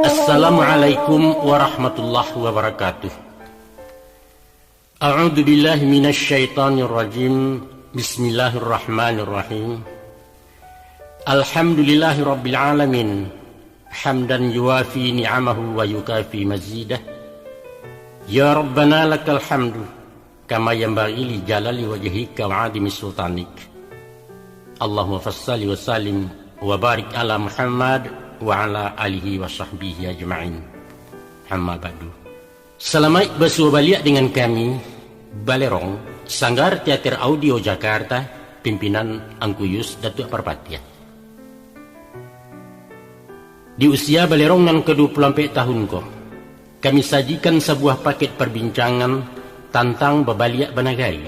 Assalamualaikum warahmatullahi wabarakatuh. A'udzu billahi minasy syaithanir rajim. Bismillahirrahmanirrahim. Alhamdulillahi rabbil alamin. Hamdan yuwafi ni'amahu wa yukafi mazidah. Ya Rabbana lakal hamdu kama yanbaghi li jalali wajhika wa 'azimi sultanik. Allahumma fassalli wa sallim wa barik ala Muhammad wa ala alihi wa sahbihi ajma'in. Amma ba'du. Selamat bersuah balik dengan kami Balerong, Sanggar Teater Audio Jakarta, pimpinan Angkuyus Datuk Parpatia. Di usia Balerong yang ke-24 tahun kami sajikan sebuah paket perbincangan tentang Babaliak Banagari,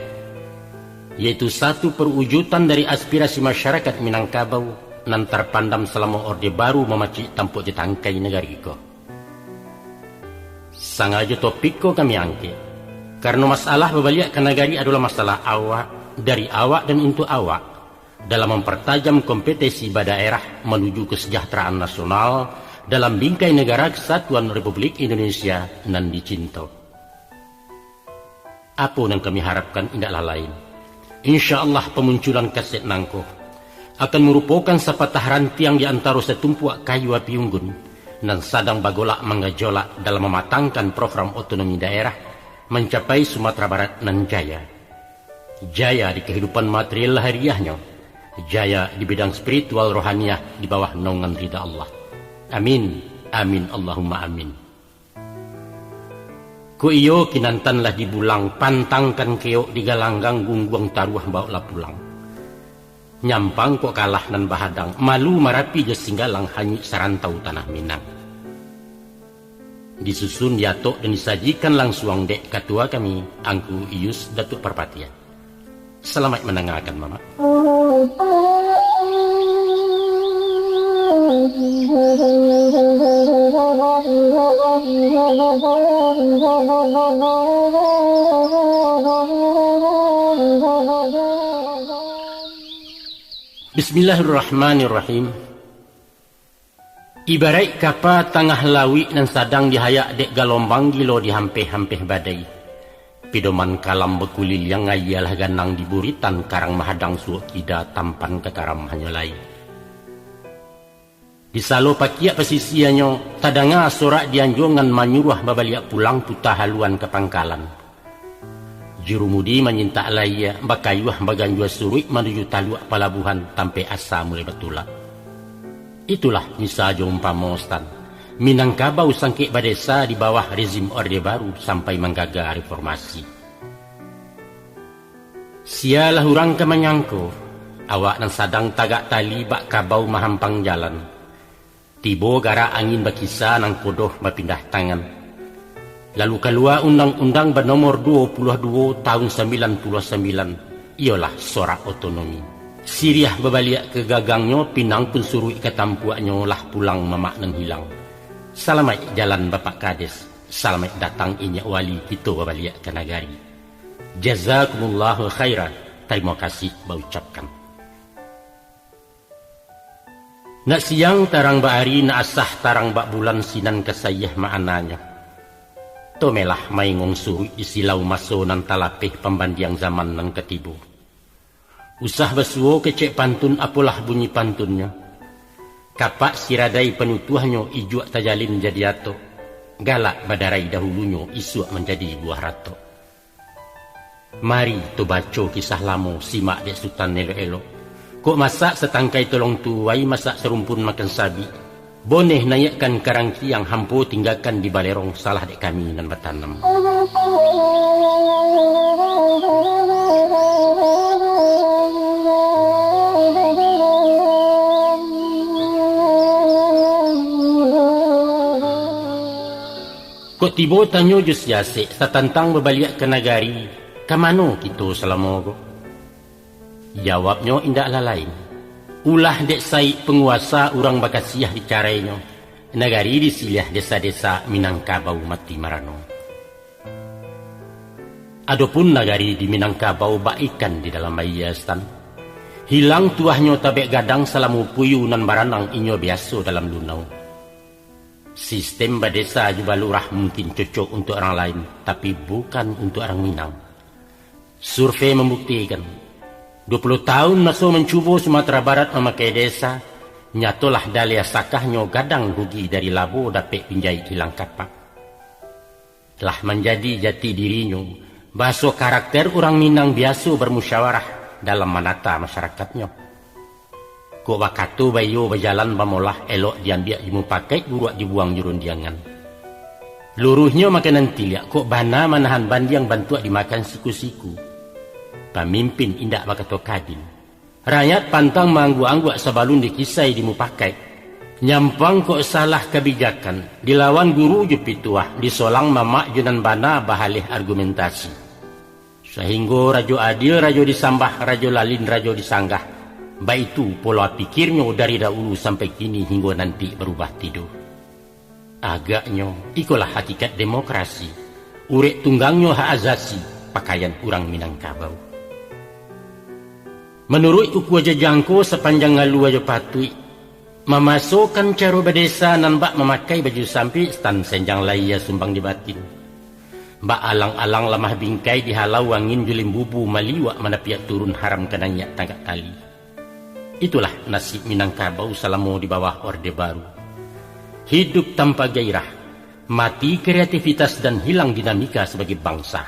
yaitu satu perwujudan dari aspirasi masyarakat Minangkabau nan terpandam selama Orde Baru memacik tampuk di tangkai negari ko. Sengaja topik ko kami angkat karena masalah Babaliak Banagari adalah masalah awak, dari awak dan untuk awak, dalam mempertajam kompetisi daerah menuju kesejahteraan nasional dalam bingkai negara Kesatuan Republik Indonesia nan dicinta. Apa yang kami harapkan indahlah lain, insya Allah pemunculan kaset nangko akan merupakan sepatah rantiang di antara setumpuak kayu api unggun dan sedang bagolak menggejolak dalam mematangkan program otonomi daerah mencapai Sumatera Barat nan jaya. Jaya di kehidupan material hariahnya, jaya di bidang spiritual rohaniah di bawah naungan ridha Allah. Amin, amin, Allahumma amin. Ku iyo kinantanlah dibulang, pantangkan keok di galanggang gungguang taruah bawa pulang. Nyampang kok kalah nan bahadang, malu marapi je singgalang hanyut sarantau tanah Minang. Disusun diatok dan disajikan langsung dek ketua kami Angku Iyus Datuk Parpatia. Selamat mendengarkan Mama. Bismillahirrahmanirrahim. Ibarat kapa tengah lawi dan sadang dihayak dek galombang gilo di hampeh-hampeh badai. Pidoman kalam bekulil yang ngayalah ganang di buritan karang mahadang suok kida tampan kekaram hanyolai. Di salo pakiak pesisianyo tadanga sorak dianjongan manyuruh Babaliak pulang putah haluan ke pangkalan. Jurumudi menyintak laya bakayuah baganjua suruik menuju taluak palabuhan tampe asa mulai betulak. Itulah misalnya umpama Mostan Minangkabau sangkik badesa di bawah rezim Orde Baru sampai menggagal reformasi. Sialah urang ke menyangko awak nan sadang tagak tali bak kabau mahampang jalan. Tibo gara angin bakisa nang kodoh bapindah tangan. Lalu keluar undang-undang bernomor 22 tahun 99, ialah sorak otonomi. Siriah Babaliak ke gagangnya, pinang pun suruh ketampuaknya lah pulang mamak nan hilang. Selamat jalan Bapak Kades, selamat datang inyak wali kita Babaliak Banagari. Jazakumullahu khairan, terima kasih baucapkan. Nak siang tarang ba hari, nak asah tarang ba bulan sinan kesayah maananya. Tomelah maingong suruh isilau maso nan talapih pembandiang zaman nan ketibu. Usah besuo kecek pantun apalah bunyi pantunnya. Kapak siradai penutuhnya ijuak tajalin jadi ato. Galak badarai dahulunya isuak menjadi buah rato. Mari tu baco kisah lamo simak dek sultan elo-elo. Kok masak setangkai tolong tuai, masak serumpun makan sabi. Boneh nayakkan karang kiang hampo tinggalkan di Balerong salah dek kami nan bertanam. Kok tiba tanyo jus yasik satantang Babaliak Banagari, kamano kita selama ko? Jawabnya indaklah lain. Ulah dek sai penguasa urang bakasiah di caranya. Negari disilih desa-desa Minangkabau mati marano. Adapun nagari di Minangkabau baikan di dalam maiyastan. Hilang tuahnya tabek gadang salamu puyu nan baranang inyo biasa dalam lunau. Sistem badesa juga lurah mungkin cocok untuk orang lain, tapi bukan untuk orang Minang. Survei membuktikan 20 tahun Maso mencuba Sumatera Barat memakai desa, nyatolah dalia sakahnya gadang rugi dari labo dapat pinjai hilang kapak. Telah menjadi jati dirinya, bahasa karakter orang Minang biasa bermusyawarah dalam menata masyarakatnya. Kok wakatu bayo berjalan bamolah elok diambil imu pakai buruak dibuang jurun diangan. Luruhnya makanan tiliak kok bana manahan bandiang bantuak dimakan siku-siku. Pemimpin indak bakato kadin. Rakyat pantang manggu-angguak sebalun dikisai dimu pakai. Nyampang kok salah kebijakan. Dilawan guru jepituah. Disolang mamak junan bana bahalih argumentasi. Sehingga rajo adil, rajo disambah, rajo lalin, rajo disanggah. Baik itu pola pikirnya dari dahulu sampai kini hingga nanti berubah tidur. Agaknya ikulah hakikat demokrasi. Urek tunggangnya hak azasi pakaian orang Minangkabau. Menurut uku aja jangko sepanjang ngalu aja patui, memasukkan cara berdesa nan bak memakai baju sampi stan senjang laia sumbang di batin. Bak alang-alang lamah bingkai dihalau angin julim bubu maliwak mana piak turun haram kenanya tanggak tali. Itulah nasib Minangkabau selama di bawah Orde Baru. Hidup tanpa gairah, mati kreativitas dan hilang dinamika sebagai bangsa.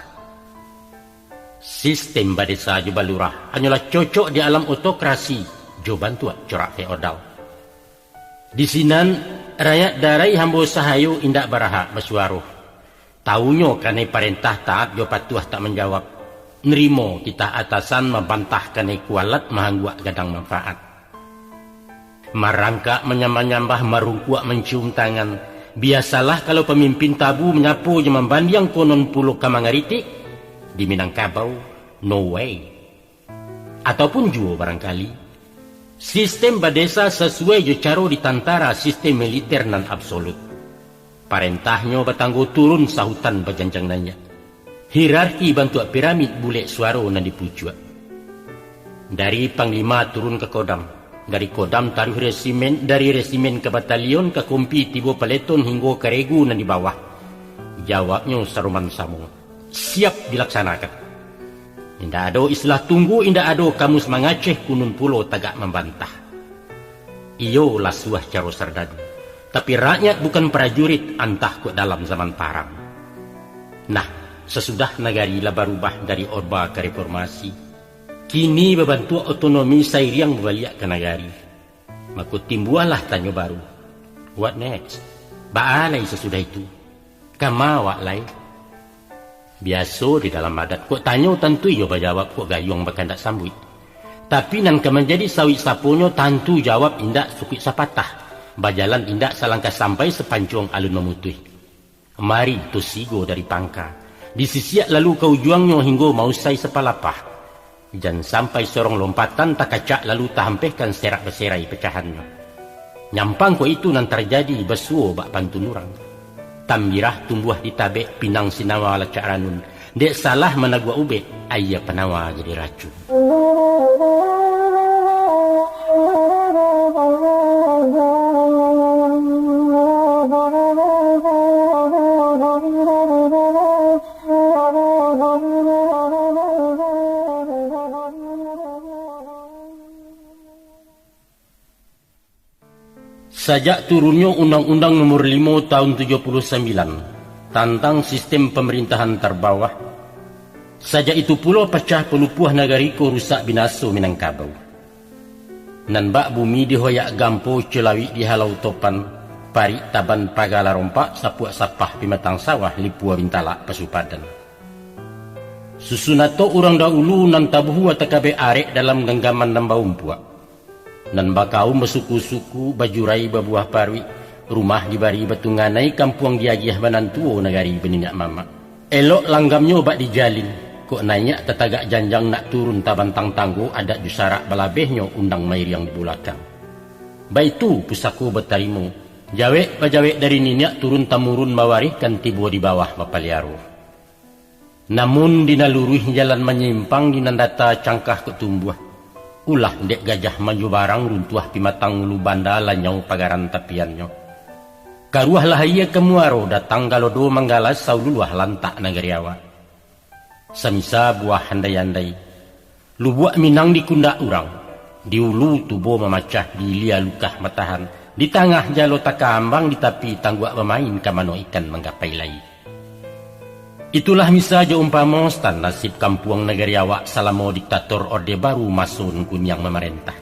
Sistem badesa juga lurah hanyalah cocok di alam otokrasi jo bantuak corak feodal. Di sinan rakyat darai hambo sahayu indak baraha bersuaruh. Tahunya kanai perintah taat jo patuah tak menjawab. Nerimo kita atasan membantah kanai kualat mahangguak gadang manfaat. Marangka menyambah-nyambah marungkuak mencium tangan. Biasalah kalau pemimpin tabu menyapu je membandiang konon pulau kamangaritik. Di Minangkabau, no way. Ataupun juga barangkali, sistem badesa sesuai je caro ditantara sistem militer nan absolut. Parentahnya bertangguh turun sahutan berjanjang nanya. Hierarki bantuak piramid bulek suara nan dipucuak. Dari panglima turun ke kodam. Dari kodam taruh resimen, dari resimen ke batalion ke kompi tiba peleton hingga ke regu nan di bawah. Jawabnya saruman samung. Siap dilaksanakan. Indah ada istilah tunggu, indah ada kamu semangaceh kunun pulau tagak membantah. Iyo lah suah caro serdadu. Tapi rakyat bukan prajurit antah ke dalam zaman parang. Nah, sesudah negari lah berubah dari orba ke reformasi, kini berbantu otonomi sairiang berbalik ke negari. Maka timbualah tanya baru. What next? Baalai sesudah itu? Kamawak lain? Biasa di dalam adat, kok tanya tentu iyo berjawab kok gayung bakan tak sambut. Tapi nan menjadi sawit saponyo tentu jawab indak sukit sapatah. Bajalan indak salangkah sampai sepancung alun memutih. Mari tu sigo dari pangka. Disisiak lalu kau juangnya hingga mausai sepalapah. Jangan sampai sorong lompatan tak kacak lalu tak hampihkan serak berserai pecahannya. Nyampang kok itu nan terjadi besuo bak pantun orang. Tambirah tumbuh di tabek pinang sinawa lacak ranun. Dek salah menagwa ube, ayah penawa jadi racun. Sejak turunnya Undang-Undang Nomor 5 Tahun 79 tentang sistem pemerintahan terbawah, sejak itu pula pecah pelupuh nagariko rusak binaso Minangkabau. Nan bak bumi dihoyak gampo celawi dihalau topan, parik taban pagala rompak sapuak sapah pimatang sawah lipua bintala pasupadan. Susunato orang dahulu nan tabuhu atakabe arek dalam genggaman namba umpuak. Nan bakau bersuku-suku bajurai babuah parwi, rumah dibari batunganai kampung diagiah banantuo negari beninyak mama. Elok langgamnya bak dijalin, kok nanya tetagak janjang nak turun tabantang tanggo adat jusarak balabehnya undang mair yang dibulakan. Baitu pusaku bertarimu, jawek bajawek dari ninyak turun tamurun mawarih kan tibu di bawah bapaliaro. Namun dinaluruh jalan menyimpang dinandata cangkah ketumbuh. Ulah dek gajah maju barang runtuh pimatang ulu banda lanyau pagaran tapiannya. Karuah lahaya kemuaro datang galodo manggalas saululuah lantak nagariawa. Samisa buah handai-handai. Lubuak minang di kundak urang. Di ulu tubuh memacah di lia lukah matahan. Di tengah jalo takambang di tapi tangguak bermain kamano ikan menggapai lai. Itulah misaja umpama stan nasib kampuang nagariawa salamo diktator Orde Baru masun kunyang memerintah.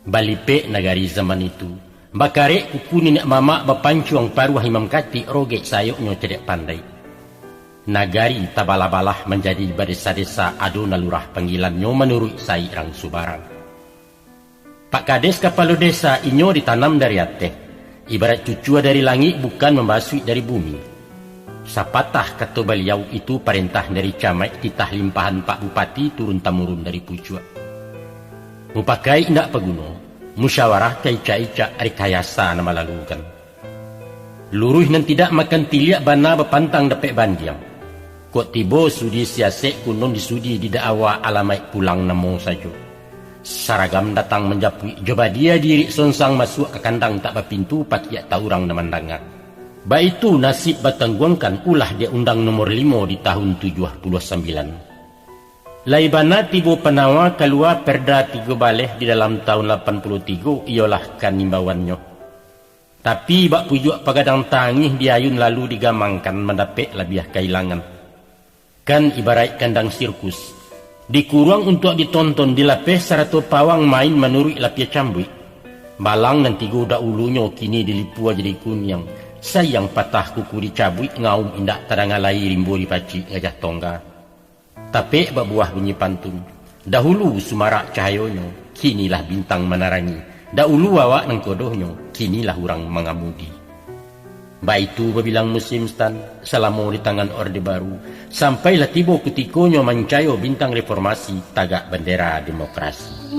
Balipe nagari zaman itu, bakare kuku nenek mama bapancuang paruah imam kati roge sayoknya cedek pandai. Nagari tabala-balah menjadi desa-desa aduna lurah panggilannya menurut sairang subarang. Pak Kades kepala desa inyo ditanam dari ateh, ibarat cucua dari langit bukan membasui dari bumi. Sapatah kata beliau itu perintah dari camat titah limpahan Pak Bupati turun temurun dari pucua. Mupakai indak peguno, musyawarah kaica-ica rekayasa nama lalukan. Luruh nan tidak makan tiliak bana bepantang dapet bandiang. Kok tibo sudi siasek kunon disudi di da'awa alamai pulang namo saja. Saragam datang menjapui, coba dia diri sonsang masuk ke kandang tak berpintu pakiak taurang namandangak. Baitu nasib batangguangkan ulah dia undang nomor 5 di tahun 79. Laibana tibo penawa keluar perda 3 baleh di dalam tahun 83 ialah kan imbauannya. Tapi bak pujuk pagadang tangih diayun lalu digamangkan mendapek labiah kailangan. Kan ibarat kandang sirkus. Dikurang untuk ditonton dilapeh sarato pawang main menurut lapia cambui. Balang nanti goda ulunya kini dilipua jadi kunyang. Sayang patah kuku dicabui ngaum indak tadangalai rimbo dipaci ngajah tongga. Tapi berbuah bunyi pantun. Dahulu sumarak cahayonyo, kinilah bintang menarangi. Dahulu awak nang kodohnya, kinilah orang mengamudi. Baitu berbilang musim stan, selama di tangan Orde Baru, sampailah tiba ketikonya mancayo bintang reformasi tagak bendera demokrasi.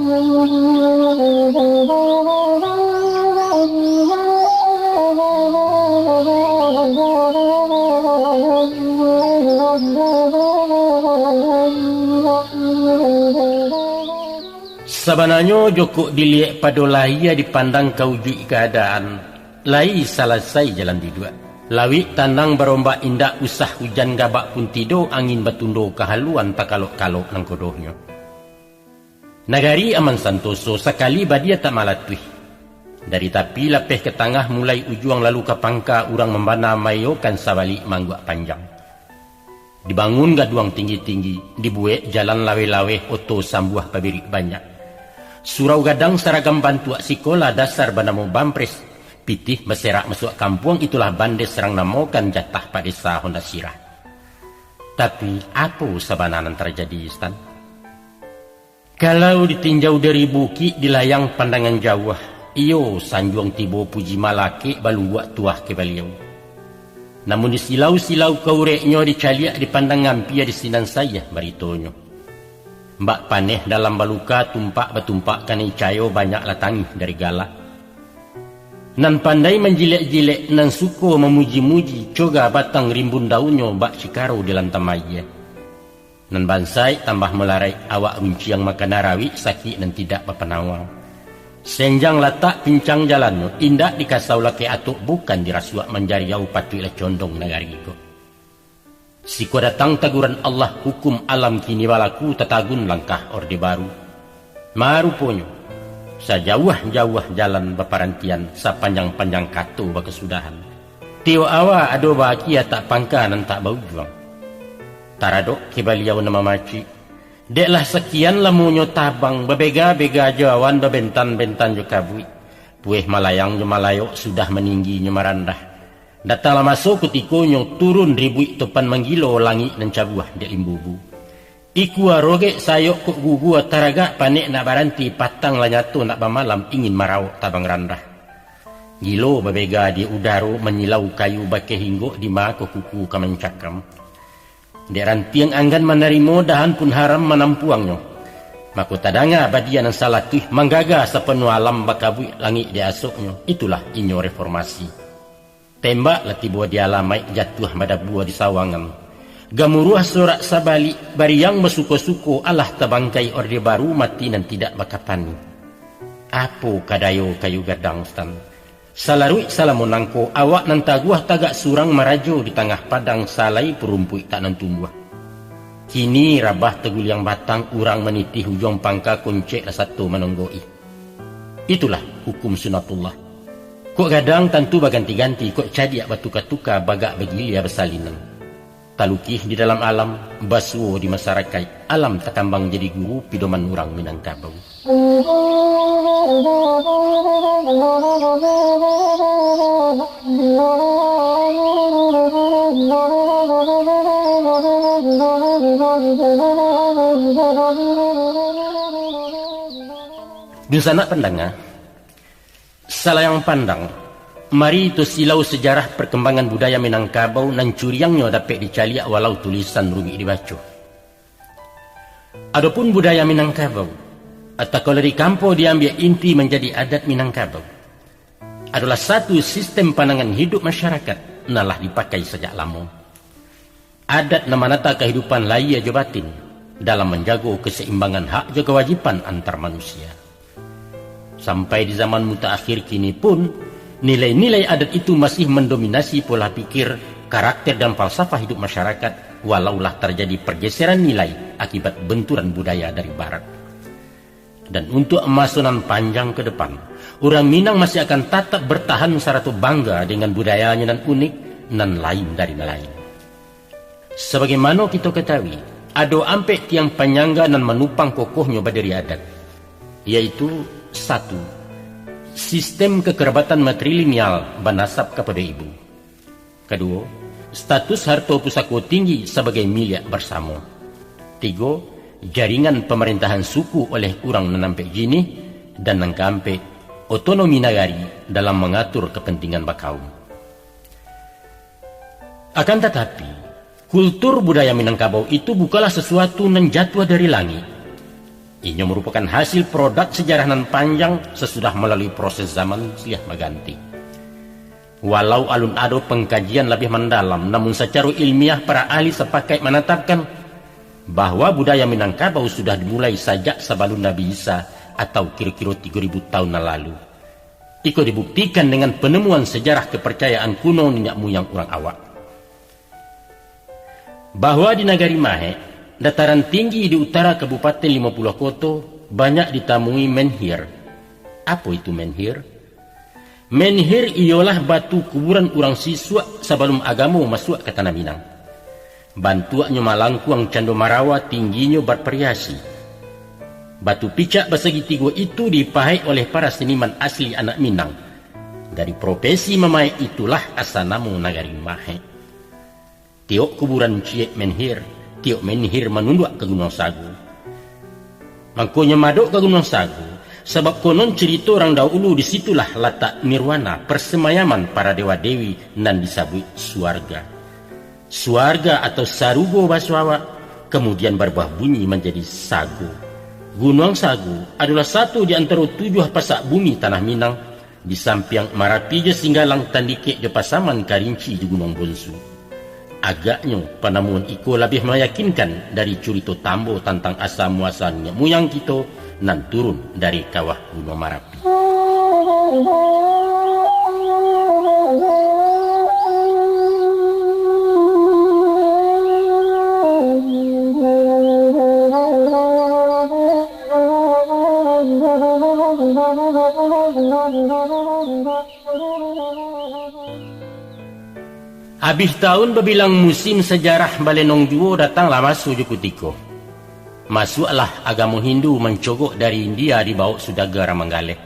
Sebenarnya Joko dilihat pada lahia dipandang kaujui keadaan, lai selesai jalan di dua. Lawi tandang berombak indak usah hujan gabak pun tido angin batundo kehaluan tak kalok-kalok nang kodohnya. Nagari aman santoso sekali badia tak malatui. Dari tapi lapeh ke tengah mulai ujuang lalu ke pangka urang membana mayokan sabalik mangguak panjang. Dibangun gaduang tinggi-tinggi, dibuat jalan lawe-lawe oto sambuah pabirik banyak. Surau gadang seragam bantuak sikola dasar banamo bampres, pitih berserak masuk kampung itulah bandes serang namokan jatah pada desa Honda Sirah. Tapi apa sebenarnya terjadi Stan? Kalau ditinjau dari bukit di layang pandangan jauh, iyo sanjuang tibo puji malaki baluak tuah ke beliau. Namun di silau-silau kaureknya dicaliak dipandang ngampia di sinan saya baritonyo. Mbak paneh dalam baluka tumpak betumpakkan icayo banyak latangi dari gala. Nan pandai menjilek-jilek nan suko memuji-muji coga batang rimbun daunnya bak cikaro di lantamaya. Nan bansai tambah melarai awak runciang makan narawi sakit dan tidak berpenawang. Senjang latak pincang jalannya indak dikasau laki atuk bukan dirasuak menjariau patuilah condong negari itu. Siko datang taguran Allah hukum alam kini balaku tatagun langkah Orde Baru. Maruponyo sajauh-jauh jalan beparantian sapanjang-panjang kato berkesudahan. Tio awa ado bahagia tak pangka dan tak bau juang. Taradok kebaliau nama maci. Deklah sekian lamunyo tabang bebega-bega jawan bebentan-bentan jo kabui. Pueh malayang jo malayok sudah meninggi nyo marandah. Datanglah masuk kutikonyo turun ribui topan menggilo langit dan cabuah dek limbubu. Iku aroge sayok kok gugu taraga panik nak baranti patang lanyato nak bamalam ingin marawak tabang randah. Gilo bebega di udaro menyilau kayu bake hinggo di mako kuku kamencakam. Dek rantiang anggan menerimo dahan pun haram menampuangnya. Mako tadanga badian yang salah tuh manggaga sepenuh alam bakabui langit di asoknya. Itulah inyo reformasi. Tembak lati buah di alamai jatuh pada buah di sawangan. Gamuruah sorak sabali bari yang bersuko-suko alah tabangkai orde baru mati dan tidak bakapani. Apo kadayo kayu gadang stan. Salarui salamonangko awak nan taguah tagak surang marajo di tengah padang salai perumpui tak nan tumbuh. Kini rabah tegul yang batang urang meniti hujung pangka kuncek lah satu menonggoi. Itulah hukum sunatullah. Kok gadang tentu baganti-ganti, kok cadiak batuka-tuka bagak begilia bersalinan. Talukih di dalam alam, basuo di masyarakat, alam takambang jadi guru pidoman urang Minangkabau. Dusana pandanga, salayang pandang, mari itu silau sejarah perkembangan budaya Minangkabau nan curiangnya dapat dicaliak walau tulisan rumi dibaca. Adapun budaya Minangkabau, atau kalau di kampo diambil inti menjadi adat Minangkabau, adalah satu sistem pandangan hidup masyarakat nalah dipakai sejak lama. Adat namanata kehidupan laya jo batin dalam menjaga keseimbangan hak jo kewajiban antar manusia. Sampai di zaman mutaakhir kini pun, nilai-nilai adat itu masih mendominasi pola pikir, karakter dan falsafah hidup masyarakat, walaulah terjadi pergeseran nilai akibat benturan budaya dari barat. Dan untuk emasonan panjang ke depan, orang Minang masih akan tetap bertahan saratu bangga dengan budayanya dan unik nan lain dari lain. Sebagaimana kita ketahui, ada ampe tiang penyangga dan menupang kokohnya badari adat, yaitu satu, sistem kekerabatan matrilineal banasab kepada ibu. Kedua, status harta pusako tinggi sebagai milik bersama. Tiga, jaringan pemerintahan suku oleh orang nanampe jini. Dan yang keempat, otonomi nagari dalam mengatur kepentingan bakaum. Akan tetapi, kultur budaya Minangkabau itu bukanlah sesuatu nan jatuh dari langit. Ini merupakan hasil produk sejarah nan panjang sesudah melalui proses zaman silih berganti. Walau alun ado pengkajian lebih mendalam, namun secara ilmiah para ahli sepakat menetapkan bahwa budaya Minangkabau sudah dimulai sejak sebelum Nabi Isa atau kira-kira 3000 tahun lalu. Iko dibuktikan dengan penemuan sejarah kepercayaan kuno nenek moyang orang awak. Bahwa di Nagari Mahe, dataran tinggi di utara Kabupaten 50 Koto, banyak ditemui menhir. Apa itu menhir? Menhir ialah batu kuburan orang siswa sebelum agama masuk ke Tanah Minang. Bantuannya malangkuang cando marawa tingginya bervariasi. Batu picak bersegi tiga itu dipahai oleh para seniman asli anak Minang. Dari profesi memae itulah asal nama Nagari Mahe. Tiok kuburan ciek menhir, tiok menhir menunduk ke Gunung Sagu. Mangkonya madok ke Gunung Sagu, sebab konon cerita orang dahulu disitulah letak nirwana persemayaman para dewa-dewi nan disebut suarga. Suarga atau sarugo baswawa kemudian berubah bunyi menjadi sagu. Gunung Sagu adalah satu di antara 7 pasak bumi Tanah Minang di samping Marapi je Singgalang Tandike je Pasaman Karinci di Gunung Bonsu. Agaknya penemuan iko lebih meyakinkan dari cerita tambo tentang asal muasalnya muyang kita nan turun dari kawah Gunung Marapi. Habis tahun berbilang musim sejarah Balenong Juo datanglah masuk Jukutiko. Masuklah agama Hindu mencogok dari India dibawa Sudaga Ramanggale.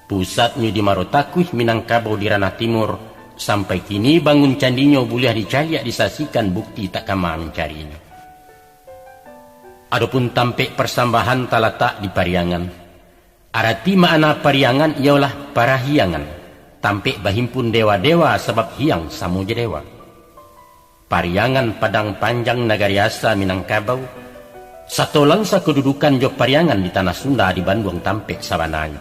Pusatnya di Marotakuih Minangkabau di ranah timur. Sampai kini bangun candinya boleh dicariak disaksikan bukti tak kama mencarinya. Adapun tampek persambahan talatak di Pariangan. Arti makna Pariangan ialah parahiangan. Tampek berhimpun dewa-dewa sebab hiang samuja dewa. Pariangan Padang Panjang Nagari Asa Minangkabau. Satu langsa kedudukan jo Pariangan di Tanah Sunda di Bandung tampek sabananya.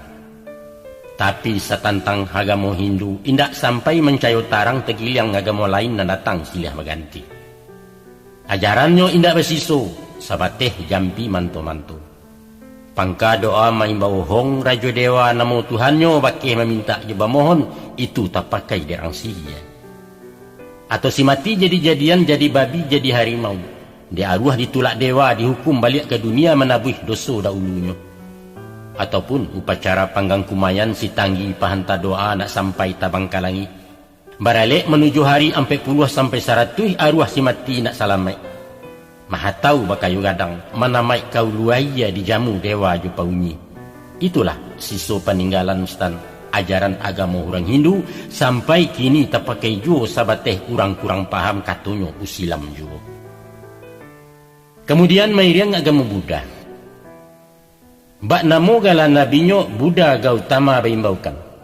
Tapi setantang agama Hindu indak sampai mencayo tarang tegiliang agama lain dan datang silih berganti. Ajarannya indah besiso, sabateh jampi manto-manto. Pangka doa main bau hong rajo dewa namo Tuhannya bakeh meminta jeba mohon, itu tak pakai derang sia. Atau si mati jadi-jadian, jadi babi, jadi harimau. Dia arwah ditulak dewa, dihukum balik ke dunia menabuh dosa dahulunya. Ataupun upacara panggang kumayan si tanggi pahanta doa nak sampai tabang kalangi. Baralik menuju hari 40 sampai 100 arwah si mati nak salamai. Maha tahu bakayu gadang manamai kau luaya dijamu dewa jupa unyi. Itulah siso peninggalan stan ajaran agama orang Hindu sampai kini tak pakai juo sabateh orang kurang paham katonyo usilam juo. Kemudian mairiang agama Buddha. Bak namo gala nabinyo Buddha Gautama baimbaukan.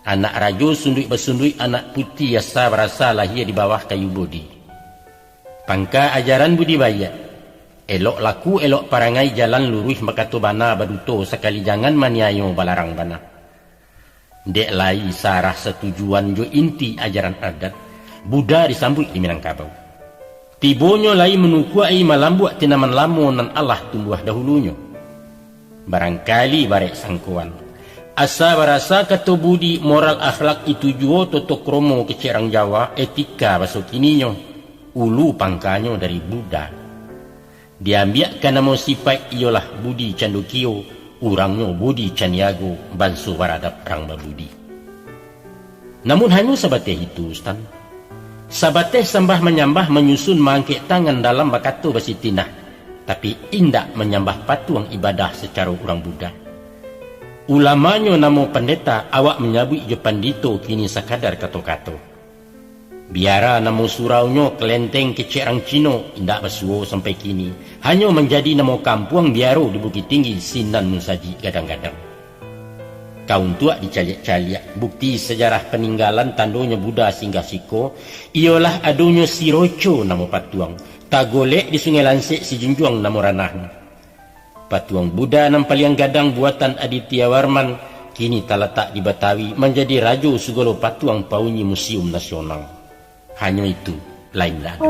Anak rajo sundui bersundui anak putih asa berasa lahir di bawah kayu bodi. Pangka ajaran budibaya. Elok laku elok parangai jalan lurus makato bana baduto sekali jangan maniayo balarang bana. Dek lai sarah setujuan jo inti ajaran adat. Buddha disambut di Minangkabau. Tibonyo lai menukuai malambuak tinaman lamo nan Allah tumbuh dahulunya. Barangkali barek sangkuan. Asa barasa kata budi moral akhlak itu juo toto kromo kecerang Jawa etika baso kininyo. Ulu pangkanyo dari Buddha. Diambiakkan nama sifat ialah budi candukio, urangnya budi canyago, bansu baradap rang babudi. Namun hanya sabateh itu, Ustaz. Sabateh sambah menyambah menyusun mangkek tangan dalam bakato basitinah, tapi indak menyambah patuang ibadah secara urang Buddha. Ulamanya namo pendeta awak menyabui je pandito kini sakadar kato-kato. Biara namo suraunya kelenteng kecerang Cino indak bersuo sampai kini. Hanya menjadi namo kampung biaro di Bukit Tinggi Sinan Nusaji gadang-gadang. Kaum tua dicaliak-caliak. Bukti sejarah peninggalan tandonya Buddha singgah siko. Ialah adunya si Roco namo patuang. Tagolek di Sungai Lansik si Junjuang namo ranahnya. Patuang Buddha nampaliang gadang buatan Aditya Warman kini terletak di Betawi menjadi rajo segala patuang paunyi Museum Nasional. Hanya itu, lain lagi.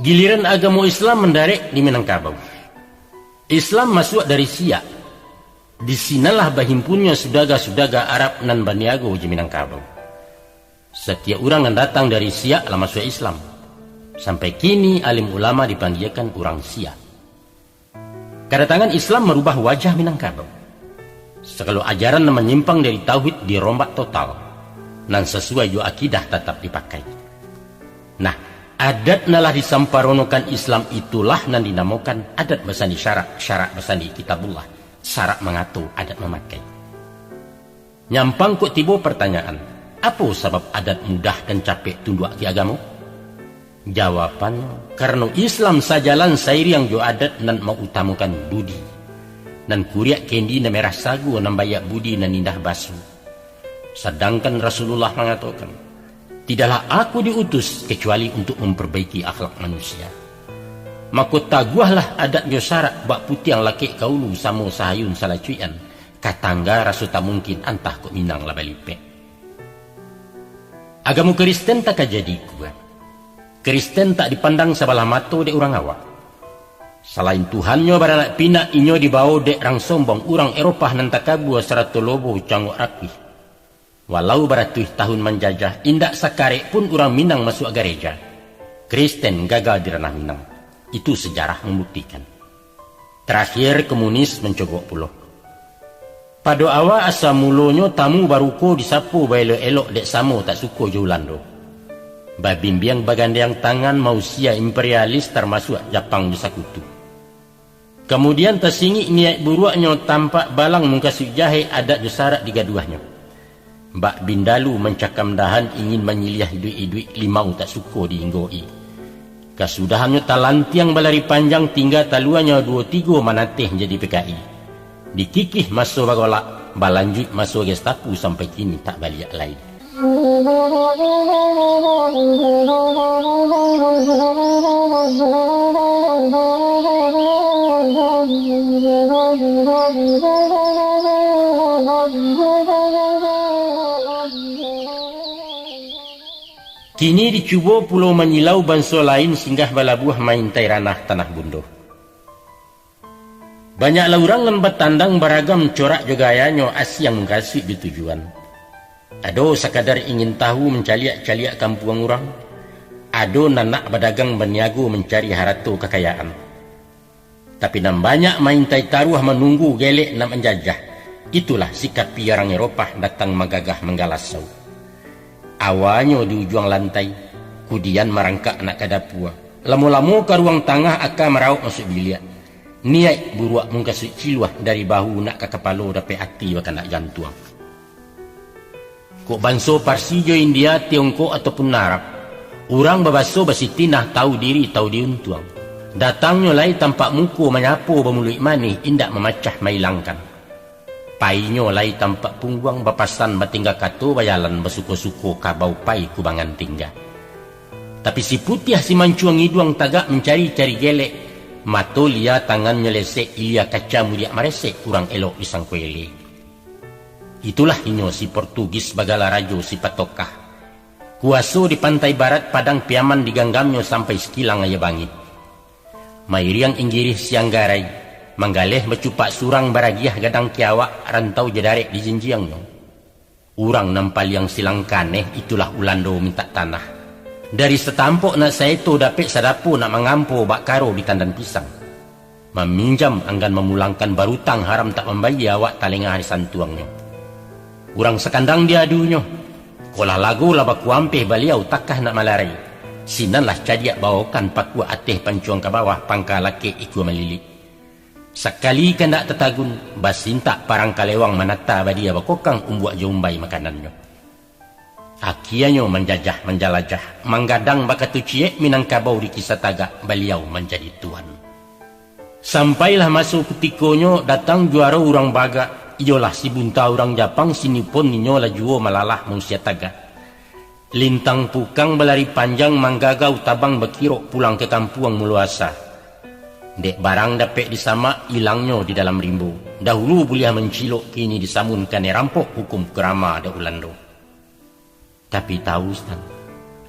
Giliran agama Islam mendarik di Minangkabau. Islam masuk dari Siak. Di sinalah bahimpunnya sudaga-sudaga Arab nan Baniago di Minangkabau. Setiap orang yang datang dari Siak lah masuk Islam. Sampai kini alim ulama dipanggilkan orang Siak. Kedatangan Islam merubah wajah Minangkabau. Segala ajaran yang menyimpang dari tauhid dirombak total. Dan sesuai jo akidah tetap dipakai. Nah, adat nalah disamparonokan Islam itulah nan dinamakan adat basani syarak basani kitabullah. Syarak mengatur adat memakai. Nyampang kok tiba pertanyaan. Apa sebab adat mudah dan capek tunduk ke agama? Jawabannya, karena Islam sajalan sairi yang jo adat nan mengutamakan budi. Nan kuriak kendi na merah sagu nan bayak budi nan indah basu. Sedangkan Rasulullah mengatakan, tidaklah aku diutus kecuali untuk memperbaiki akhlak manusia. Maka taguahlah adat jo syarak bak putih yang laki kaulu samo sahayun salacuian. Katangga rasu tak mungkin antah kok minang lah balipe. Agama Kristen tak jadi kuat. Kristen tak dipandang sebelah mata dek orang awak. Selain Tuhannya baranak pinak inyo dibawa dek rang sombong orang Eropah nan takabua seratu lobo cangok rapih. Walau beratuh tahun menjajah, indak sakarek pun orang Minang masuk gereja. Kristen gagal di ranah Minang. Itu sejarah membuktikan. Terakhir komunis mencogok pulau. Pada awal asa mulonyo tamu baruko disapu bailo elok dek samo tak suko Jolando. Babimbiang bagandang tangan mausia imperialis termasuk Jepang di Sakutu. Kemudian tersingi niat buruaknya tampak balang mengkasih jahe adat jusarak di gaduahnya. Mbak Bindalu mencakam dahan ingin menyiliah duit-duit limau tak suko diinggoi. Kesudahannya talantiang balari panjang tinggal taluannya 2-3 manateh jadi PKI. Dikikih masuk bagolak, balanjut masuk Gestapo sampai kini tak balik lain. Giliran Kini dicuba pulau menyilau bangsa lain singgah balabuh main tai ranah tanah bundo. Banyaklah orang yang bertandang beragam corak gayanya asyang kasih di tujuan. Ado sekadar ingin tahu mencaliak-caliak kampung orang. Ado nanak berdagang berniaga mencari harta kekayaan. Tapi nam banyak main tai taruh menunggu gelek nak menjajah. Itulah sikap piarang Eropah datang megagah menggalasau. Awalnya di ujung lantai, kemudian merangkak nak ke dapur. Lama-lama ke ruang tengah akan meraup masuk bilik. Niat buruak mengkasut ciluah dari bahu nak ke kepala dapat hati bahkan nak jantung. Kok bangsa Parsi jo India, Tiongkok ataupun Arab, orang berbahasa bersiti nah tahu diri tahu diuntung. Datangnya lai tampak muka menyapu bermulut manis indak memacah mailangkan. Painya lai tampak pungguang bapasan bertinggal kata bayalan bersuko-suko kabau pai kubangan tinggal. Tapi si putih si mancuang hidung tagak mencari-cari gelek. Mato lia tangan nyelesek ilia kaca mulia meresek kurang elok disang kuele. Itulah inyo si Portugis bagala rajo si patokah. Kuaso di pantai barat padang piaman diganggamnya sampai sekilang aya bangit. Mairiang inggirih siang garai. Manggaleh bercupak surang baragiah gadang kiawak rantau jedarek di jenjiangnya. Urang nampal yang silang kaneh itulah Ulando minta tanah. Dari setampok nak saya tu dapat sadapu nak mengampu bak karo di tandan pisang. Meminjam anggan memulangkan barutang haram tak membayar awak talengah di santuangnya. Urang sekandang dia adunya. Kolah lagu lah baku ampeh baliau takah nak malari. Sinanlah cadiak bawakan pakua ateh pancuang ke bawah pangka laki ikut melilik. Sekali kendak tetagun, basintak parang kalewang manata badia bakokang umbuak jombai makanannya. Akianyo menjajah menjalajah, manggadang bakatu ciek minangkabau di kisah tagak beliau menjadi tuan. Sampailah masuk ketikonyo datang juara orang baga, iyolah si bunta orang Japang sini pun ninyo lah juo malalah manusia tagak. Lintang pukang belari panjang manggagau tabang bekirok pulang ke kampung meluasa. Dek barang dapat disama hilangnya di dalam rimbu. Dahulu boleh mencilok kini disamunkan rampok hukum kerama ada Ulando. Tapi tahu Ustaz,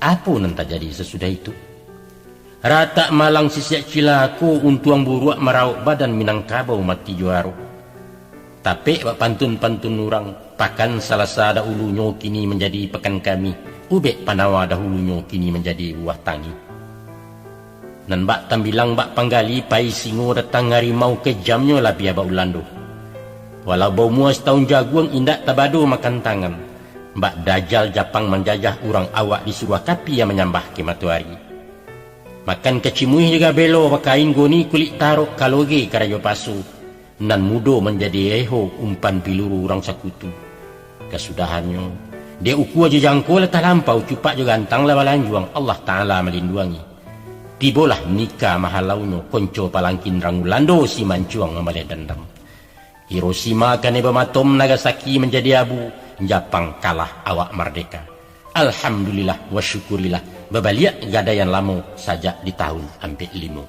apa yang terjadi sesudah itu? Rata malang sisiak cilaku untuang buruak merauk badan Minangkabau mati juara. Tapi bak pantun-pantun orang pakan salasa dahulunya kini menjadi pekan kami. Ubek Panawa dahulunya kini menjadi buah tangi. Dan bak tambilang bak panggali pai singo datang harimau kejamnya lah biar bak Ulando. Walau bau muas tahun jagung indak tabado makan tangan. Bak dajal Japang menjajah orang awak di surah kapi yang menyambah ke matahari. Makan kecimuih juga belo bakain goni kulit tarok kaloge karajo pasu. Nan mudo menjadi eho umpan piluru orang sakutu. Kesudahannya, dia uku aja jangko letah lampau cupak juga gantang lah balanjuang Allah Ta'ala melindungi. Tibolah nikah mahalauno konco palangkin rang Ulando si mancuang membalai dendam. Hiroshima kane bematom Nagasaki menjadi abu. Japang kalah awak merdeka. Alhamdulillah wa syukurillah. Bebaliak gadayan lamo saja di tahun hampir 5.